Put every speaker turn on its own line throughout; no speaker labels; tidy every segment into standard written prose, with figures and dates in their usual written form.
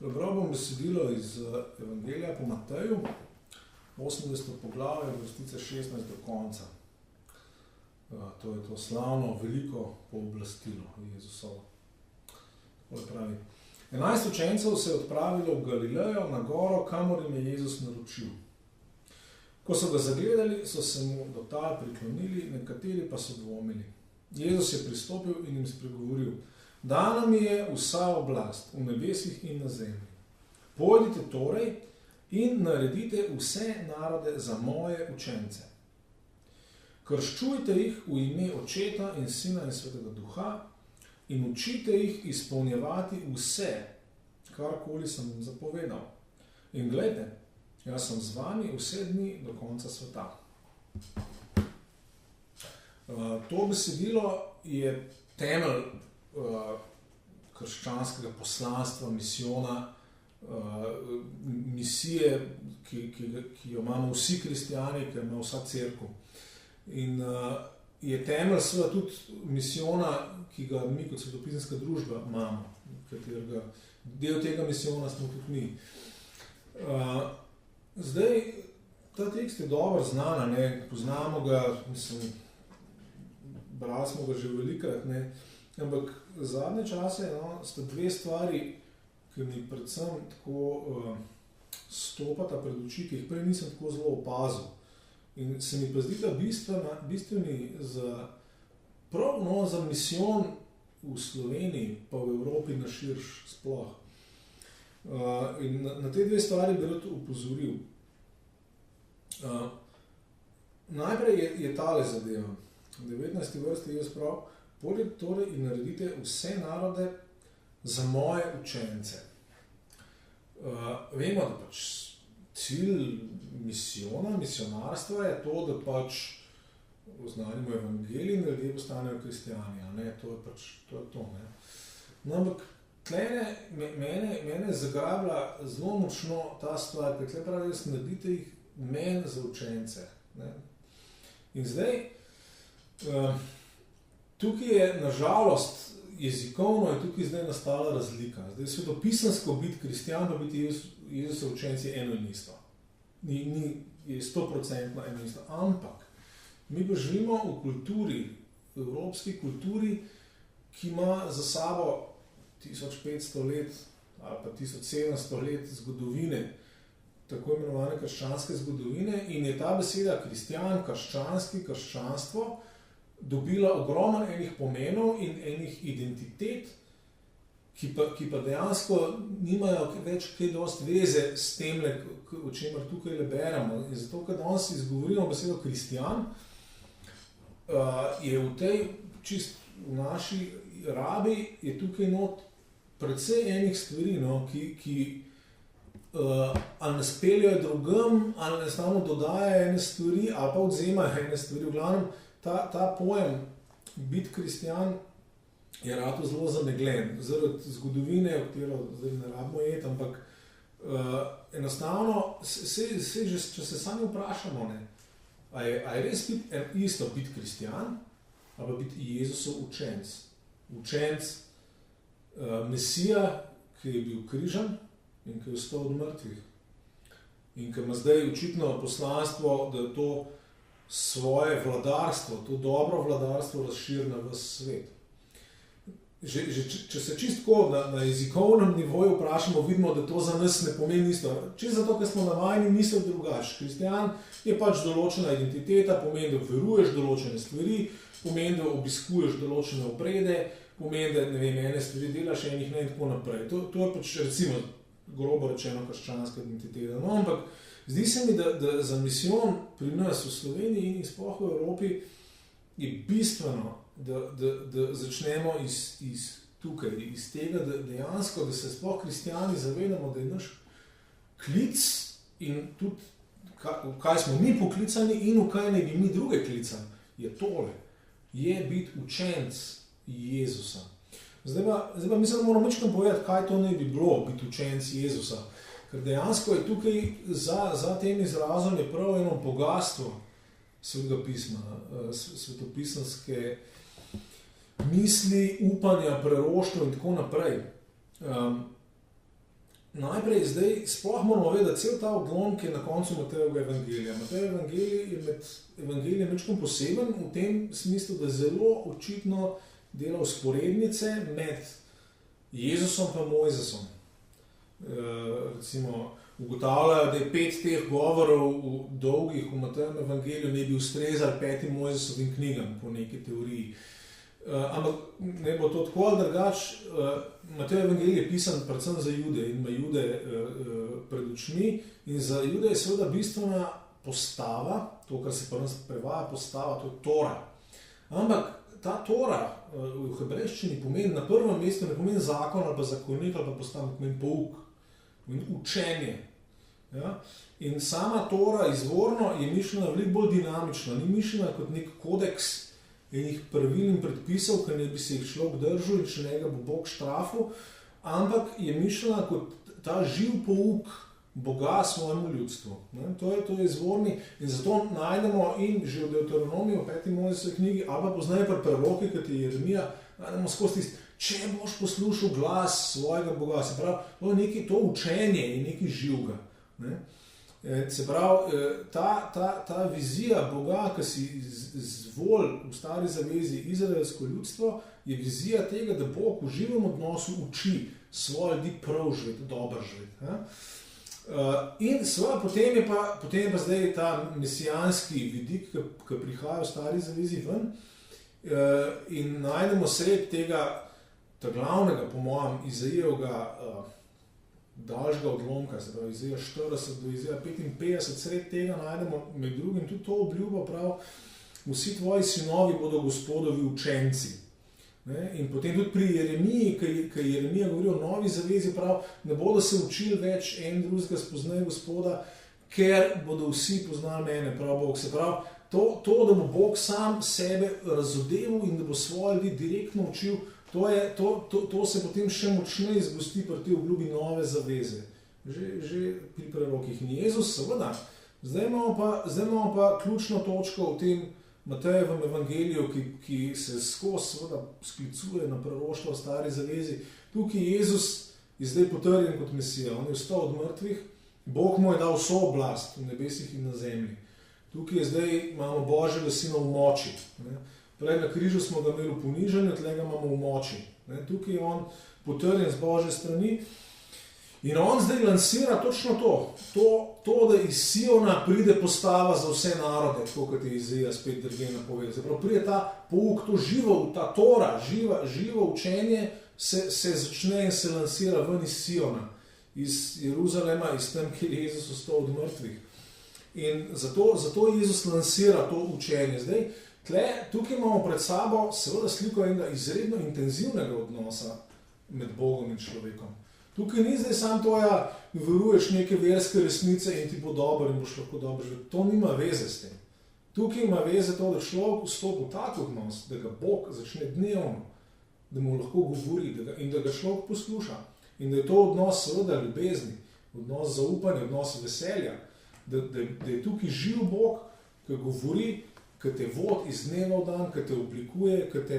Prebral bom besedilo iz Evangelija po Mateju, 80. poglavje, vrstica 16 do konca. To je to slavno, veliko pooblastilo Jezusovo. Tako pravi. 11 učencev se je odpravilo v Galilejo na goro, kamor jim je Jezus naročil. Ko so ga zagledali, so se mu do tal priklonili, nekateri pa so dvomili. Jezus je pristopil in jim spregovoril: Dana mi je vsa oblast v nebesih in na zemlji. Pojdite torej in naredite vse narode za moje učence. Krščujte jih v ime Očeta in Sina in Svetega Duha in učite jih izpolnjevati vse, karkoli sem jim zapovedal. In glejte, jaz sem z vami vse dni do konca sveta. To besedilo je temelj krščanskega poslanstva, misijona, misije, ki jo imamo vsi kristijani, ki jo ima vsa cerkev. In je temelj seveda tudi misijona, ki ga mi kot svetopisanska družba imamo, katerega del tega misijona smo tudi mi. Zdaj, ta tekst je dobro znan, ne? Poznamo ga, mislim, brali smo ga že velikrat, ne? Ampak zadnje čase sta dve stvari, ki mi predvsem tako stopata pred oči, ki jih prej nisem tako zelo opazil. In se mi pa zdi, da bistveni za prav za misijon v Sloveniji, pa v Evropi na širš sploh. In na te dve stvari bi rad opozoril. Najprej je tale zadeva. V 19. vrsti je sprav: Pojdite torej in naredite vse narode za moje učence. Vemo, da pač cilj misijona, misionarstva je to, da pač oznanimo evangelij in ljudje postanejo kristijani. Ne? To je to. Ne? No, ampak mene zagrablja zelo močno ta stvar, ker tle pravi, da naredite jih meni za učence. Ne? In zdaj, tukaj je, nažalost, jezikovno je tukaj zdaj nastala razlika. Zdaj, svetopisansko biti kristijan, pa biti Jezusov učenci je eno in isto. Je 100% eno in isto. Ampak mi pa živimo v kulturi, v evropski kulturi, ki ima za sabo 1500 let ali pa 1700 let zgodovine, tako imenovane krščanske zgodovine, in je ta beseda kristijan, krščanski, krščanstvo dobila ogromno enih pomenov in enih identitet, ki pa dejansko nimajo več kaj dosti veze s tem, o čemer tukaj le beremo. In zato, ker danes izgovorimo besedo kristijan, je v tej, čist v naši rabi, je tukaj not precej enih stvari, ki ali nas peljajo drugam, ali enostavno dodajajo ene stvari, ali pa odzemajo ene stvari. V glavnem, ta pojem biti kristijan je rado zelo zamegljen, zaradi zgodovine, v katero zdaj ne rabimo jeti, ampak enostavno, če se sami vprašamo, a je res isto biti kristijan, ali pa biti Jezusov učenec. Učenec Mesija, ki je bil križan in ki je vstal od mrtvih. In ki ima zdaj očitno poslanstvo, da to svoje vladarstvo, to dobro vladarstvo razširi na ves svet. Če se čisto na jezikovnem nivoju vprašamo, vidimo, da to za nas ne pomeni isto. Čisto zato, ker smo navajeni misliti drugače. Kristijan je pač določena identiteta, pomeni, da veruješ določene stvari, pomeni, da obiskuješ določene obrede, pomeni, da ene stvari delaš, enih ne in tako naprej. To je pač, recimo, grobo rečeno, krščanska identiteta. No, ampak zdi se mi, da za misijon pri nas v Sloveniji in sploh v Evropi je bistveno, da začnemo iz tukaj, iz tega, da dejansko, da se sploh kristijani zavedamo, da je naš klic in tudi, v kaj smo mi poklicani in v kaj ne bi mi druge klicani, je tole, je biti učenec Jezusa. Zdaj pa mislim, da moramo nekaj povedati, kaj to ne bi bilo, biti učenec Jezusa. Ker dejansko je tukaj za tem izrazom je prav eno bogatstvo Svetega pisma, svetopisanske misli, upanja, preroštva in tako naprej. najprej zdaj sploh moramo vedeti, da cel ta odlomek je na koncu Matejevega evangelija. Matejev evangelij je med evangelijem večkrat poseben v tem smislu, da zelo očitno dela vzporednice med Jezusom in Mojzesom. Recimo, ugotavljajo, da je 5 teh govorov dolgih v Matejevem evangeliju ne bi ustrezali 5 Mojzesovim knjigam po neki teoriji. Ampak ne bo to tako ali drugače. Matejev evangelij je pisan predvsem za Jude in ima Jude pred očmi, in za Jude je seveda bistvena postava, to, kar se pa nas prevaja postava, to je Tora. Ampak ta Tora v hebrejščini pomeni na prvem mestu, ne pomeni zakon ali pa zakonik ali pa postava, pomeni pouk, pomeni učenje. Ja? In sama Tora izvorno je mišljena veliko bolj dinamično, ni mišljena kot nek kodeks enih pravil in predpisov, ki ne bi se jih človek držal in če njega bo Bog štrafil, ampak je mišljena kot ta živ pouk Boga svojemu ljudstvu. To je izvorni, in zato najdemo in že v Deuteronomiju, v 5. Mojzesovi knjigi, ali pa poznaje pri proroki, kot je Jeremija, najdemo skozi tisto, če boš poslušal glas svojega Boga, se pravi, to učenje je nekaj živega. Se pravi, ta vizija Boga, ki si izvolil v stari zavezi izraelsko ljudstvo, je vizija tega, da Bog v živem odnosu uči svoje ljudi prav živeti, dobro živeti. In seveda potem je pa zdaj ta mesijanski vidik, ki prihaja v stari zavezi ven, in najdemo sred tega glavnega, po mojem, Izajevega daljšega odlomka, se pravi Izaja 40 do Izaja 55, sred tega najdemo med drugim tudi to obljubo, prav, vsi tvoji sinovi bodo Gospodovi učenci. In potem tudi pri Jeremiji, ki Jeremija govori o novi zavezi, prav, ne bodo se učili več en drugega spoznaj Gospoda, ker bodo vsi poznali mene, prav Bog. Se pravi, to, da bo Bog sam sebe razodeval in da bo svoje ljudi direktno učil, to se potem še močneje izgosti pri tej obljubi nove zaveze. Že pri prerokih. In Jezus, seveda, zdaj imamo pa ključno točko v tem Matejevem evangeliju, ki se skozi seveda sklicuje na proroštvo v stari zavezi. Tukaj Jezus je zdaj potrjen kot Mesija. On je vstal od mrtvih, Bog mu je dal vso oblast v nebesih in na zemlji. Tukaj je zdaj, imamo Božjega sina v moči. Prej na križu smo ga imeli v ponižanju, tle ga imamo v moči. Tukaj je on potrjen z Božje strani. In on zdaj lansira točno to, da iz Siona pride postava za vse narode, tako kot je Izaja spet drugje napovedal. Zapravo pride ta pouk, to živo, ta Tora, živo učenje se začne in se lansira ven iz Siona, iz Jeruzalema, iz tam, kjer je Jezus vstal od mrtvih. In zato Jezus lansira to učenje. Zdaj, tukaj imamo pred sabo seveda sliko enega izredno intenzivnega odnosa med Bogom in človekom. Tukaj ni zdaj samo to, ja, veruješ neke verske resnice in ti bo dobro in boš lahko dobro živeti. To nima veze s tem. Tukaj ima veze to, da človek vstopi v tak odnos, da ga Bog začne dnevno, da mu lahko govori in da ga človek posluša. In da je to odnos seveda ljubezni, odnos zaupanja, odnos veselja, da je tukaj živ Bog, ki govori, ki te vodi iz dneva v dan, ki te oblikuje, ki te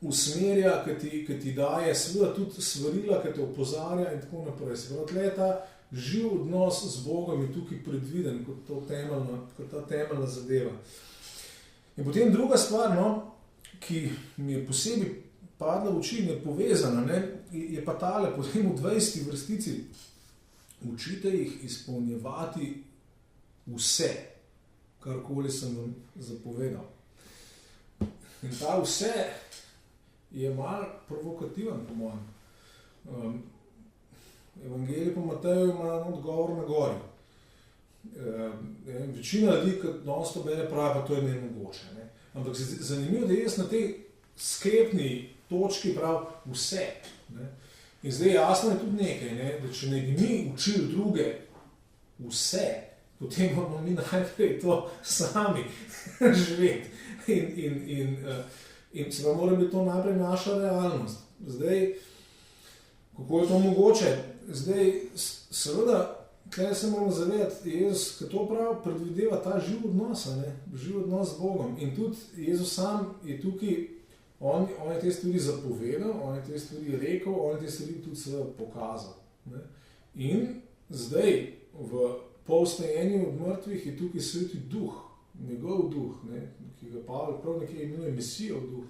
usmerja, ki ti daje seveda tudi svarila, ki te opozarja in tako naprej. Se pravi, tle je ta živ odnos z Bogom je tukaj predviden kot ta temeljna zadeva. In potem druga stvar, ki mi je posebej padla v oči in je povezana, je pa tale, potem v 20. vrstici, učite jih izpolnjevati vse, karkoli sem vam zapovedal. In ta vse je malo provokativen, po mojem. Evangelij po Mateju ima odgovor na gori. Večina ljudi, ki danes to bere, pravi, pa to je nemogoče. Ampak zanimivo, da jaz na tej sklepni točki prav vse. In zdaj jasno je tudi nekaj, da če ne bi mi učili druge vse, potem moramo mi najprej to sami živeti. In se pa mora biti to najprej naša realnost. Zdaj, kako je to mogoče? Zdaj, seveda, kaj se moramo zavedati, Jezus, ki to prav predvideva ta živ odnos, živ odnos z Bogom. In tudi Jezus sam je tukaj On je te stvari zapovedal, on je te stvari rekel, on je te stvari tudi seveda pokazal. Ne? In zdaj v povstajenju od mrtvih je tukaj Sveti Duh, njegov duh, ne? Ki ga Pavel prav nekje imenuje Mesijev duh,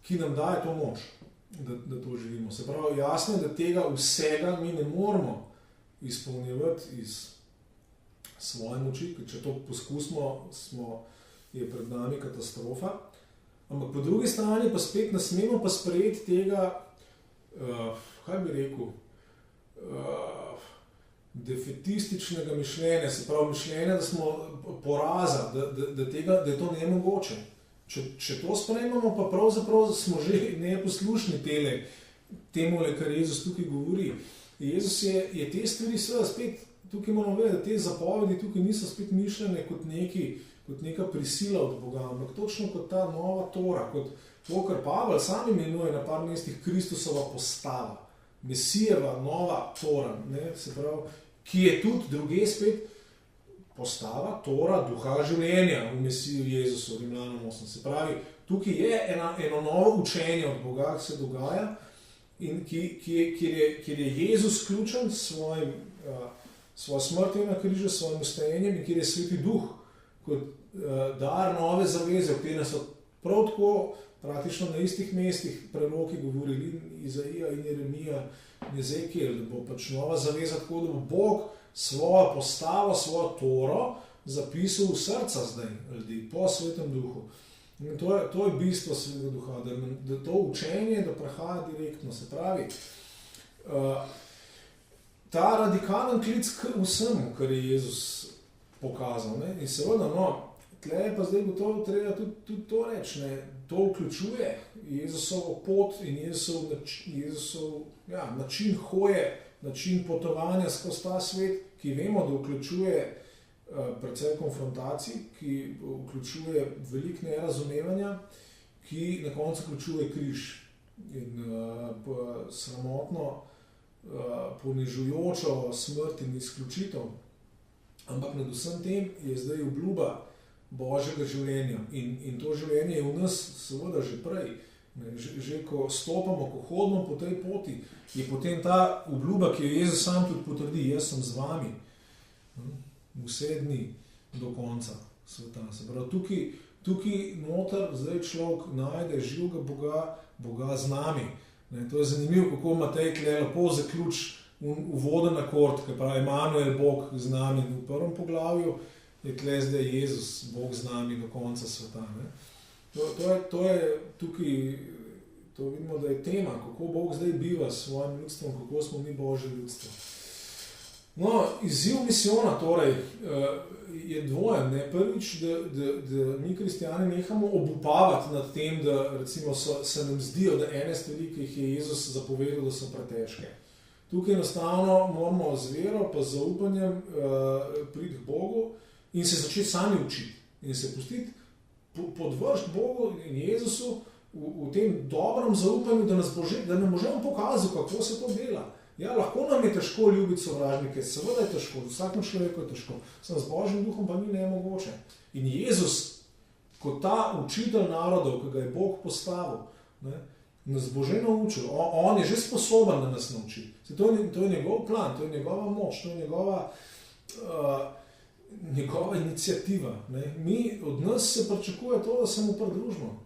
ki nam daje to moč, da to živimo. Se pravi, jasno je, da tega vsega mi ne moramo izpolnjevati iz svoje moči, ker če to poskusimo, je pred nami katastrofa. Ampak po drugi strani pa spet ne smemo pa sprejeti tega, kaj bi rekel, defetističnega mišljenja, se pravi mišljenja, da smo poraza, da je to nemogoče. Če to sprejmemo, pa pravzaprav smo že neposlušni temu, kar Jezus tukaj govori. Jezus je te stvari seveda spet, tukaj moramo vedeti, da te zapovedi tukaj niso spet mišljene kot neka prisila od Boga, ampak točno kot ta nova Tora, kot to, kar Pavel sam imenuje na par mestih Kristusova postava, Mesijeva nova Tora, ne, se pravi, ki je tudi druge spet postava, Tora, duha življenja v Mesiju Jezusu, Rimljanom 8. Se pravi, tukaj je eno novo učenje od Boga, ki se dogaja in kjer je Jezus ključen s svojo smrtjo na križu, s svojim vstajenjem in kjer je Sveti Duh kot dar nove zaveze, v kateri so prav tako praktično na istih mestih preroki govorili, Izaija in Jeremija in Ezekiel, da bo pač nova zaveza tako, da bo Bog svojo postavo, svojo Toro zapisal v srca zdaj ljudi, po Svetem Duhu. In to je bistvo Svetega Duha, da to učenje, da prehaja direktno, se pravi, ta radikalen klic k vsemu, kar je Jezus pokazal. Ne? In seveda, tle je pa zdaj gotovo treba tudi to reči, ne? To vključuje Jezusovo pot in Jezusov način hoje, način potovanja skozi ta svet, ki vemo, da vključuje precej konfrontacij, ki vključuje veliko nerazumevanja, ki na koncu vključuje križ in sramotno, ponižujočo smrt in izključitev. Ampak nad vsem tem je zdaj obljuba Božjega življenja in to življenje je v nas seveda že prej. Že ko stopamo, ko hodimo po tej poti, je potem ta obljuba, ki jo Jezus sam tudi potrdi, jaz sem z vami vse dni do konca sveta. Se pravi, tukaj noter zdaj človek najde živega Boga z nami. To je zanimivo, kako Matej tle lepo zaključ uvoden akord, ki pravi Emanuel, Bog z nami. V prvem poglavju je tle zdaj Jezus, Bog z nami do konca sveta. To je tukaj, to vidimo, da je tema, kako Bog zdaj biva s svojim ljudstvom, kako smo mi Božje ljudstvo. Izziv misijona torej je dvojen. Prvič, da mi kristjani nehamo obupavati nad tem, da recimo se nam zdijo, da ene stvari, ki jih je Jezus zapovedal, da so pretežke. Tukaj enostavno moramo z vero pa z zaupanjem priti k Bogu in se začeti sami učiti in se pustiti podvržiti Bogu in Jezusu v tem dobrem zaupanju, da nam bo že on pokazal, kako se to dela. Ja, lahko nam je težko ljubiti sovražnike, seveda je težko, vsakemu človeku je težko, samo z Božjim duhom pa ni nemogoče. In Jezus, kot ta učitelj narodov, ki ga je Bog postavil, nas bo že naučil, on je že sposoben, da nas nauči. To je njegov plan, to je njegova moč, to je njegova iniciativa. Mi, od nas se pričakuje to, da se mu pridružimo,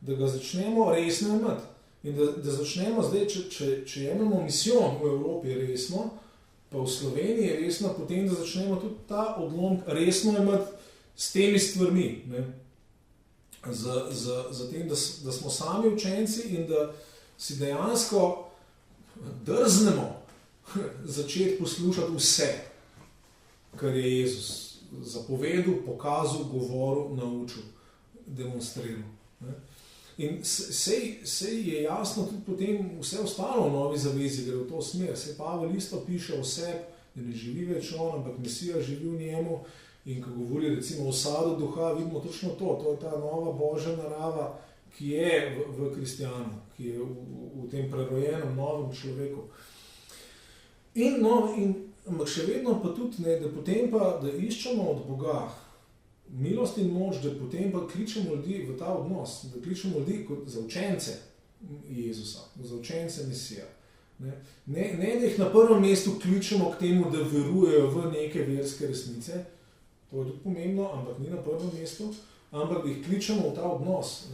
da ga začnemo resno imeti. In da začnemo zdaj, če jemljamo misijon v Evropi resno, pa v Sloveniji resno, potem da začnemo tudi ta odlom resno imeti s temi stvarmi. Za tem, da smo sami učenci in da si dejansko drznemo začeti poslušati vse, kar je Jezus zapovedal, pokazal, govoril, naučil, demonstriral. In sej je jasno tudi potem vse ostalo v Novi zavezi, gre v to smer. Sej Pavel isto piše o sebi, da ne živi več on, ampak Mesija živi v njemu. In ko govori recimo o sadu duha, vidimo točno to. To je ta nova Božja narava, ki je v kristjanu, ki je v tem prerojenem novem človeku. Ampak še vedno pa tudi, da potem pa, da iščemo od Boga milost in moč, da potem pa kličemo ljudi v ta odnos, da kličemo ljudi kot za učence Jezusa, za učence Mesija. Ne, da jih na prvem mestu kličemo k temu, da verujejo v neke verske resnice, to je tudi pomembno, ampak ni na prvem mestu, ampak da jih kličemo v ta odnos.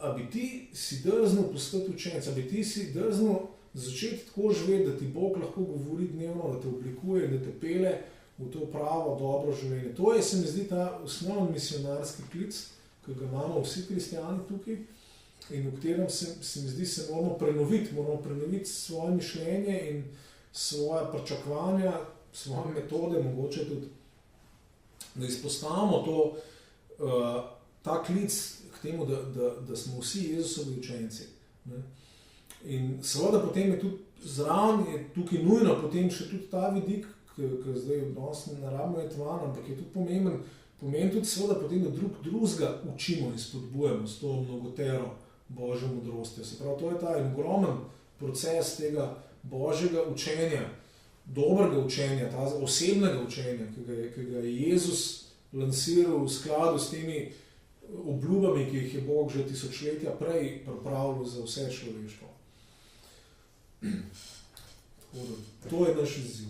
A bi ti si drznil postati učenec, a bi ti si drznil začeti tako živeti, da ti Bog lahko govori dnevno, da te oblikuje, da te pele v to pravo, dobro življenje. To je, se mi zdi, ta osnovni misionarski klic, ki ga imamo vsi kristjani tukaj in v katerem se mi zdi, se moramo prenoviti svoje mišljenje in svoje pričakovanja, svoje metode, mogoče tudi, da izpostavimo to, ta klic k temu, da smo vsi Jezusovi učenci. Ne? In seveda potem je tudi zraven, je tukaj nujno potem še tudi ta vidik, ki zdaj odnosno naravno je tvan, ampak je tudi pomemben. Pomeni tudi seveda potem, da drugega učimo in spodbujamo s to mnogotero Božjo modrostjo. Se pravi, to je ta ogromen proces tega Božjega učenja, dobrega učenja, ta osebnega učenja, ki ga je Jezus lansiral v skladu s temi obljubami, ki jih je Bog že tisočletja prej pripravil za vse človeštvo. To je naš izziv.